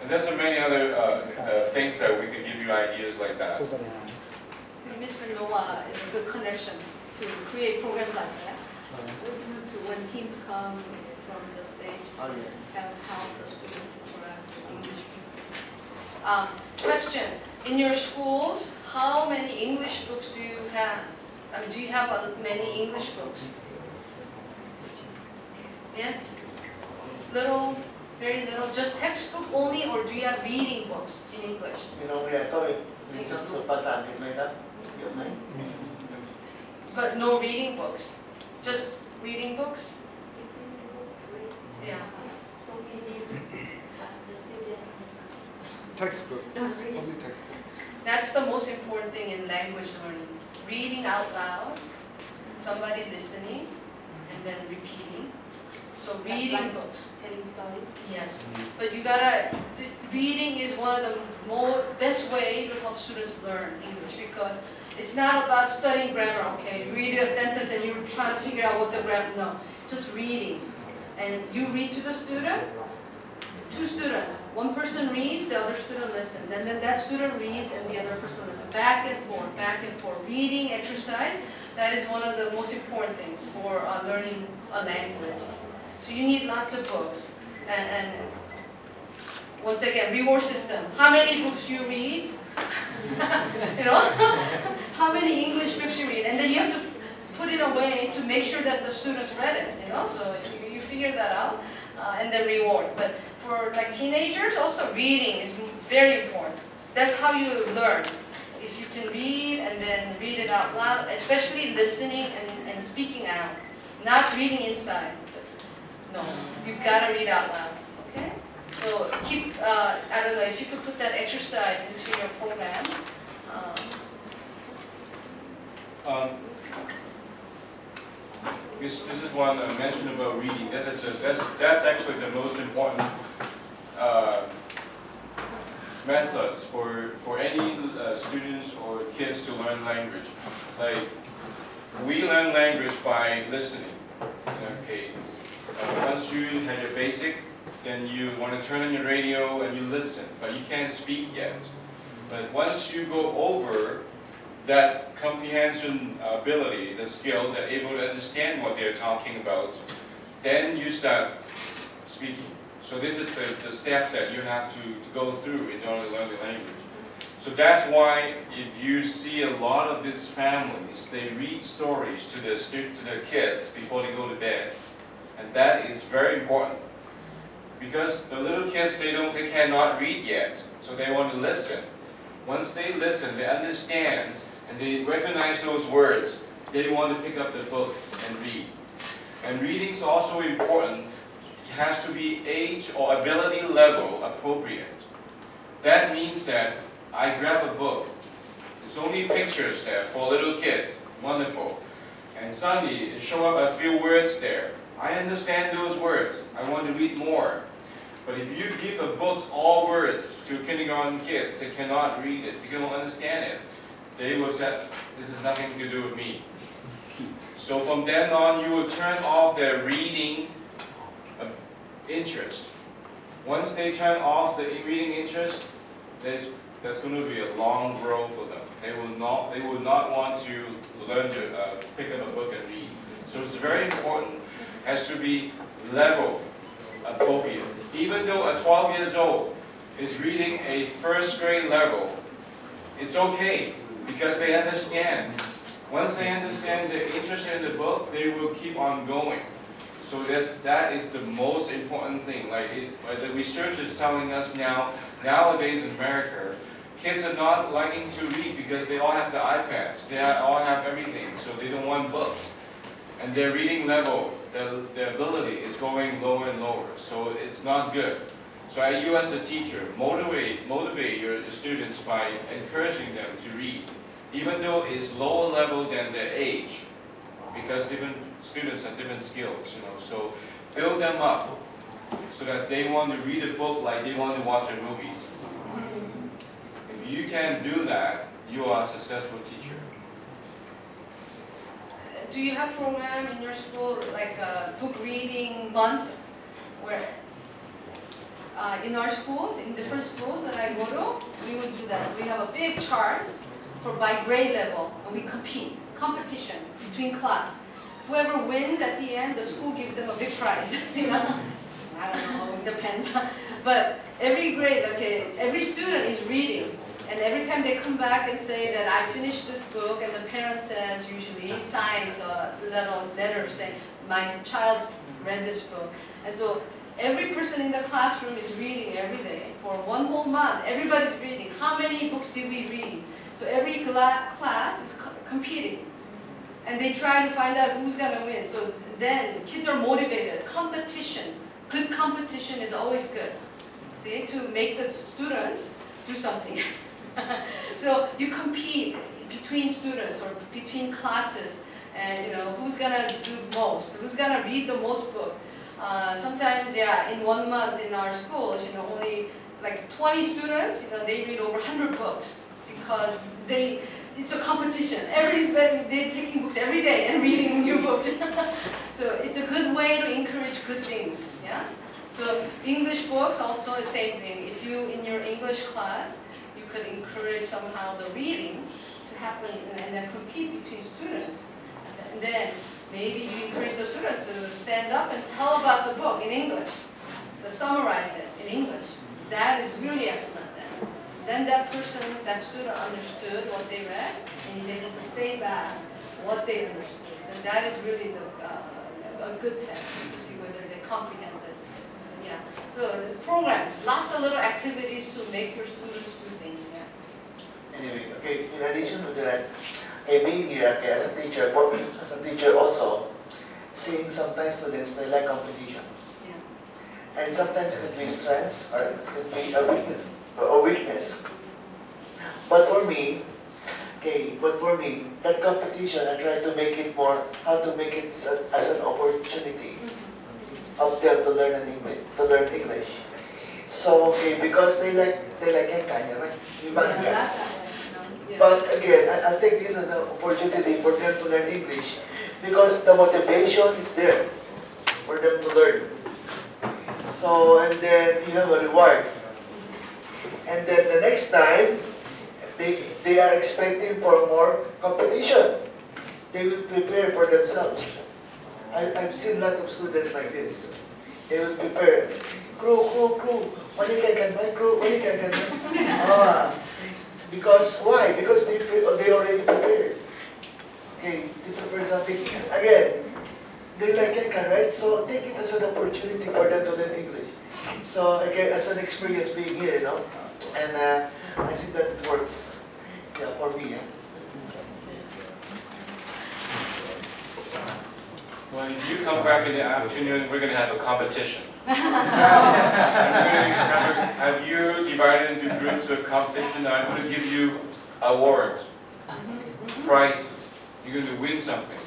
And there's so many other things that we could give you ideas like that. Mr. Noah is a good connection to create programs like that. To when teams come from the States to have how the students interact with English people. Question, in your schools, how many English books do you have? I mean, do you have many English books? Yes? Little, very little, just textbook only, or do you have reading books in English? But no reading books? Just reading books? Yeah. So the students. Textbooks. Only textbooks. That's the most important thing in language learning. Reading out loud, somebody listening, and then repeating. So reading books. Telling story. Yes. But you gotta, reading is one of the best way to help students learn English, because it's not about studying grammar, okay? You read a sentence and you're trying to figure out what the grammar, no. Just reading. And you read to the student, two students. One person reads, the other student listens. And then that student reads and the other person listens. Back and forth, back and forth. Reading exercise, that is one of the most important things for learning a language. So you need lots of books. And once again, reward system. How many books you read? You know? How many English books you read? And then you have to put it away to make sure that the students read it. You know? So you figure that out. And then reward. But for like teenagers, also reading is very important. That's how you learn. If you can read and then read it out loud, especially listening and speaking out, not reading inside. No, you gotta read out loud. Okay? So keep, I don't know, if you could put that exercise into your program. This is one I mentioned about reading. That's actually the most important methods for any students or kids to learn language. Like, we learn language by listening. Okay. Once you have your basic, then you want to turn on your radio and you listen, but you can't speak yet. But once you go over that comprehension ability, the skill, that able to understand what they're talking about, then you start speaking. So this is the steps that you have to go through in order to learn the language. So that's why if you see a lot of these families, they read stories to their kids before they go to bed. And that is very important. Because the little kids, they cannot read yet. So they want to listen. Once they listen, they understand, and they recognize those words, they want to pick up the book and read. And reading is also important. It has to be age or ability level appropriate. That means that I grab a book. There's only pictures there for little kids. Wonderful. And suddenly, it show up a few words there. I understand those words. I want to read more. But if you give a book all words to kindergarten kids, they cannot read it. They cannot understand it. They will say, this has nothing to do with me. So from then on, you will turn off their reading interest. Once they turn off the reading interest, that's going to be a long road for them. They will not want to learn to pick up a book and read. So it's very important. Has to be level appropriate. Even though a 12 years old is reading a first grade level, it's okay because they understand. Once they understand, they're interested in the book, they will keep on going. So that is the most important thing. Like the research is telling us nowadays in America, kids are not liking to read because they all have the iPads. They all have everything, so they don't want books. And their reading level, their ability is going lower and lower. So it's not good. So you as a teacher, motivate your students by encouraging them to read, even though it's lower level than their age, because different students have different skills, you know. So build them up so that they want to read a book like they want to watch a movie. If you can do that, you are a successful teacher. Do you have a program in your school like a book reading month where in our schools, in different schools that I go to, we would do that. We have a big chart for by grade level, and we competition between class. Whoever wins at the end, the school gives them a big prize. You know, I don't know, it depends. But every grade, okay, every student is reading, and every time they come back and say that I finished this book, and the parent says usually signs a little letter saying my child read this book, and so every person in the classroom is reading every day for 1 whole month. Everybody's reading. How many books did we read? So every class is competing. And they try to find out who's going to win. So then kids are motivated. Competition. Good competition is always good. See, to make the students do something. So you compete between students or between classes. And you know, who's going to do most? Who's going to read the most books? Sometimes, yeah, in 1 month in our schools, you know, only like 20 students, you know, they read over 100 books because it's a competition. Everybody, they're taking books every day and reading new books. So it's a good way to encourage good things, yeah? So English books also the same thing. If you, in your English class, you could encourage somehow the reading to happen and then compete between students. And then maybe you encourage the students to stand up and tell about the book in English, to summarize it in English. That is really excellent then. Then that person, that student understood what they read, and is able to say back what they understood. And that is really a good test to see whether they comprehended. Yeah. So programs, lots of little activities to make your students do things. Yeah. Anyway, okay, in addition to that, being here, okay, as a teacher also, seeing sometimes students, they like competitions. Yeah. And sometimes it can be strengths or it can be a weakness. But for me, that competition, I try to make it more, how to make it as an opportunity of them to learn English. So, okay, because they like Kanya, right? But again, I'll take this as an opportunity for them to learn English because the motivation is there for them to learn. So, and then you have a reward. And then the next time, they are expecting for more competition. They will prepare for themselves. I've seen a lot of students like this. They will prepare. Crew, mali ka ganun, crew, mali ka ganun. Because why? Because they already prepared. Okay, they prepare something. Again, they like Kenya, right? So take it as an opportunity for them to learn English. So again, as an experience being here, you know, and I think that works. Yeah, for me. Yeah. Well, if you come back in the afternoon, we're going to have a competition. Have you divided into groups of competition? I'm going to give you awards, prizes. You're going to win something.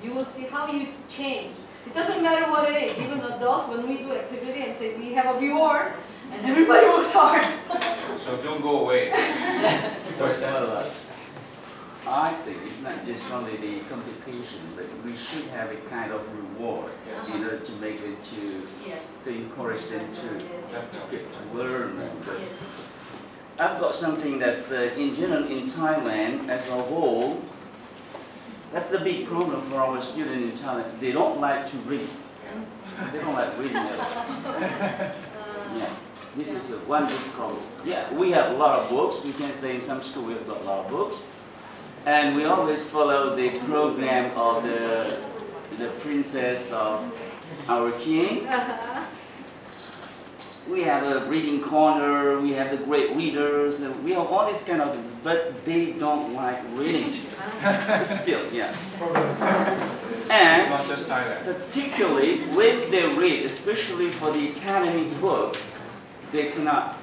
You will see how you change. It doesn't matter what age, even adults, when we do activity and say we have a reward, and everybody works hard. So don't go away. I think it's not just only the competition, but we should have a kind of reward in order to make them to encourage them to get to learn. I've got something that's in general in Thailand as a whole. That's a big problem for our students in Thailand. They don't like to read. They don't like reading at all. Yeah, this is one big problem. Yeah, we have a lot of books. We can say in some school we have got a lot of books. And we always follow the program of the princess of our king. We have a reading corner, we have the great readers, and we have all this kind of things, but they don't like reading. Still, yeah. And it's not just Thailand. Particularly when they read, especially for the academic books, they cannot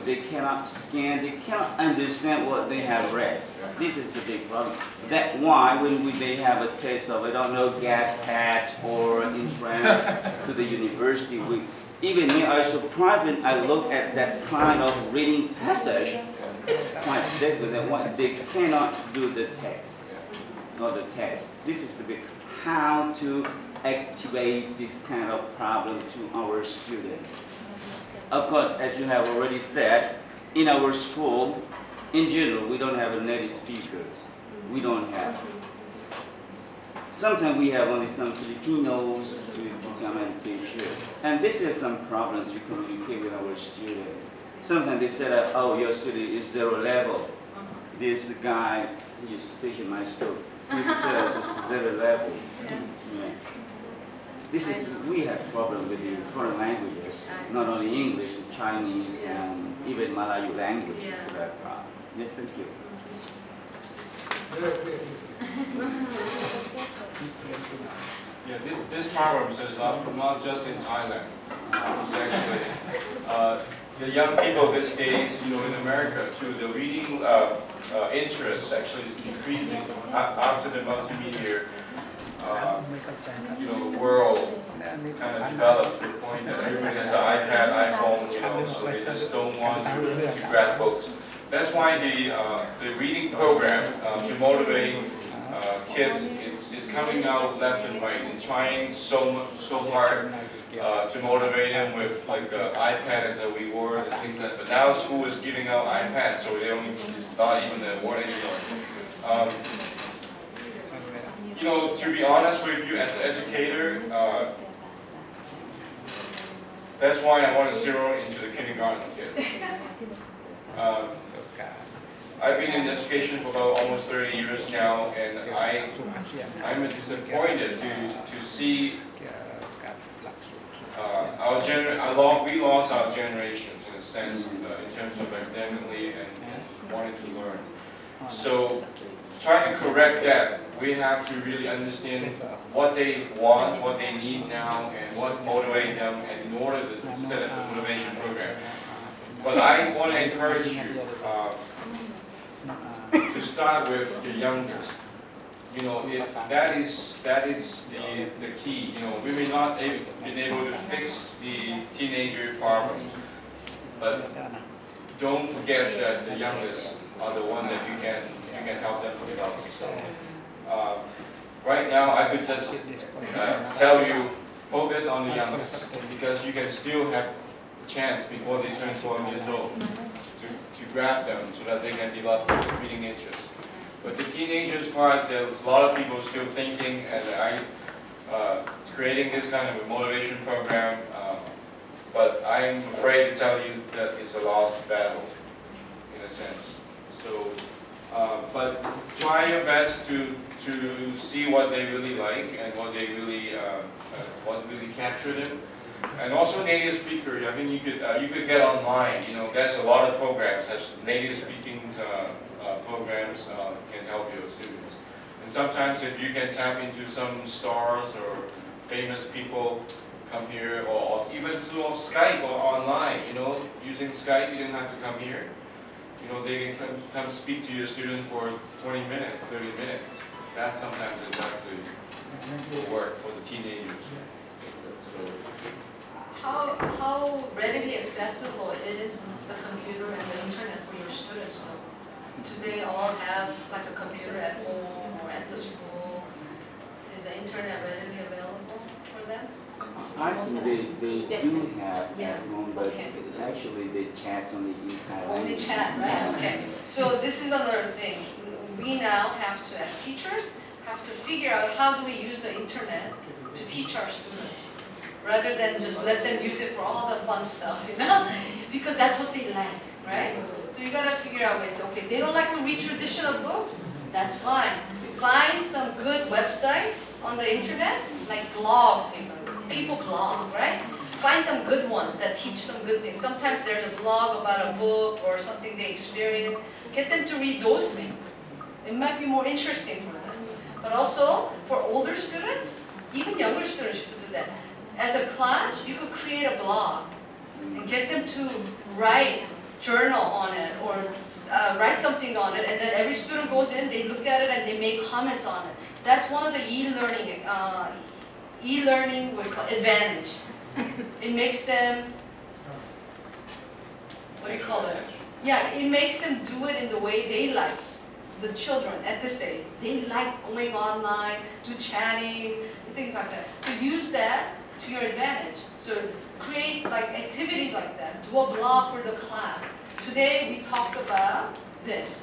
they cannot scan, they cannot understand what they have read. This is the big problem. That's why when they have a test of, I don't know, GAT, PAT, or entrance to the university, even me, I was surprised when I look at that kind of reading passage. It's quite difficult. They cannot do the text, not the test. This is the big, how to activate this kind of problem to our students. Of course, as you have already said, in our school, in general, we don't have a native speakers. We don't have. Sometimes we have only some Filipinos to become a teacher. And this is some problems to communicate with our students. Sometimes they say that, oh, your student is 0 level. This guy, he is teaching my school. He says it's 0 level. Yeah. This is, we have problem with the foreign languages, not only English, Chinese, and even Malayu language is that problem. Yes, thank you. Yeah, this problem is not just in Thailand. It's actually the young people these days, in America too, the reading interest actually is decreasing after the multimedia, world kind of developed to the point that everybody has an iPad, iPhone, so they just don't want to grab books. That's why the reading program to motivate kids, it's coming out left and right and trying so hard to motivate them with like iPad as a reward and things like that. But now school is giving out iPads, so they don't. It's not even a reward anymore. To be honest with you, as an educator, that's why I want to zero into the kindergarten kids. I've been in education for about almost 30 years now, and I'm disappointed to see we lost our generation in a sense in terms of academically and wanting to learn. So trying to correct that, we have to really understand what they want, what they need now, and what motivates them, and in order to set up a motivation program. But I want to encourage you to start with the youngest. That is the key. We may not been able to fix the teenager problems, but don't forget that the youngest are the one that you can help them to develop. So right now, I could just tell you, focus on the youngest, because you can still have a chance before they turn 12 years old to grab them so that they can develop reading interest. But the teenagers part, there's a lot of people still thinking, and creating this kind of a motivation program, but I'm afraid to tell you that it's a lost battle, in a sense. So, but try your best to see what they really like and what really capture them. And also native speaker. I mean, you could get online. There's a lot of programs. There's native speaking programs can help your students. And sometimes if you can tap into some stars or famous people come here, or even through Skype or online. Using Skype, you didn't have to come here. They can come speak to your student for 20 minutes, 30 minutes. That sometimes is actually will work for the teenagers. So. How readily accessible is the computer and the internet for your students? Do they all have like a computer at home or at the school? Is the internet readily available for them? I think they do have at home, but actually they chat only in Thailand. Only chat, right? Okay. So this is another thing. We now have to, as teachers, have to figure out how do we use the internet to teach our students, rather than just let them use it for all the fun stuff, because that's what they like, right? So you gotta figure out ways. Okay, they don't like to read traditional books. That's fine. Find some good websites on the internet, like blogs even. People blog, right? Find some good ones that teach some good things. Sometimes there's a blog about a book or something they experienced. Get them to read those things. It might be more interesting for them. But also, for older students, even younger students should do that. As a class, you could create a blog and get them to write journal on it or write something on it, and then every student goes in, they look at it, and they make comments on it. That's one of the e-learning advantage. It makes them, what do you call it? Yeah, it makes them do it in the way they like. The children at this age, they like going online, do chatting. things like that. So use that to your advantage. So create like activities like that. Do a blog for the class. Today we talked about this,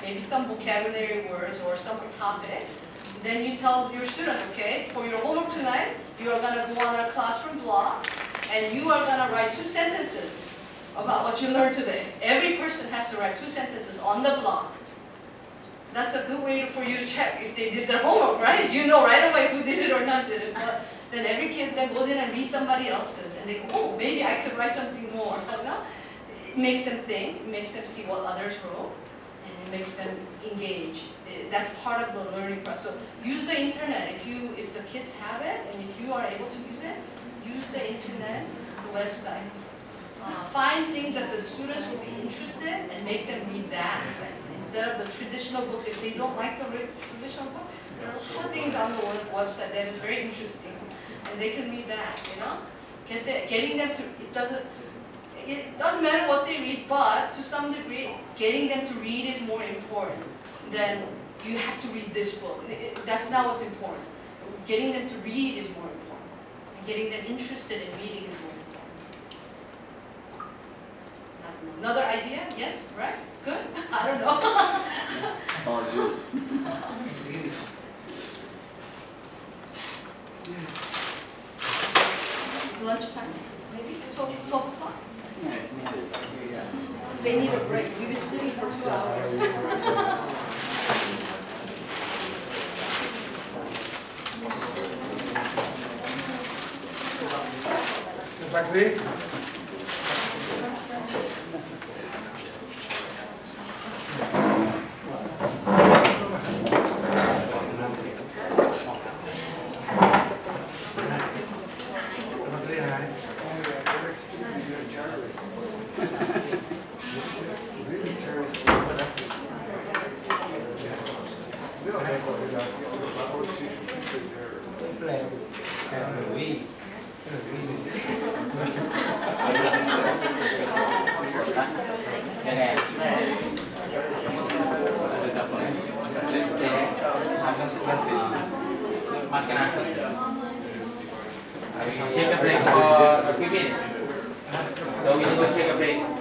maybe some vocabulary words or some topic. Then you tell your students, okay, for your homework tonight, you are going to go on our classroom blog, and you are going to write 2 sentences about what you learned today. Every person has to write 2 sentences on the blog. That's a good way for you to check if they did their homework, right? You know right away who did it or not did it. But then every kid then goes in and reads somebody else's, and they go, oh, maybe I could write something more. It makes them think, it makes them see what others wrote, and it makes them engage. That's part of the learning process. So use the internet. If the kids have it, and if you are able to use the internet, the websites. Find things that the students will be interested in and make them read that. Instead of the traditional books, if they don't like the traditional book, there are a lot of things on the website that is very interesting, and they can read that. Getting them to it doesn't matter what they read, but to some degree, getting them to read is more important than you have to read this book. That's not what's important. Getting them to read is more important, and getting them interested in reading is more important. I don't know. Another idea? Yes, right? Good? I don't know. Oh, good. It's lunchtime. Maybe 12 o'clock? Yes, needed. They need a break. We've been sitting for 2 hours. Step back, please. Take a break for a few minutes. So we need to take a break.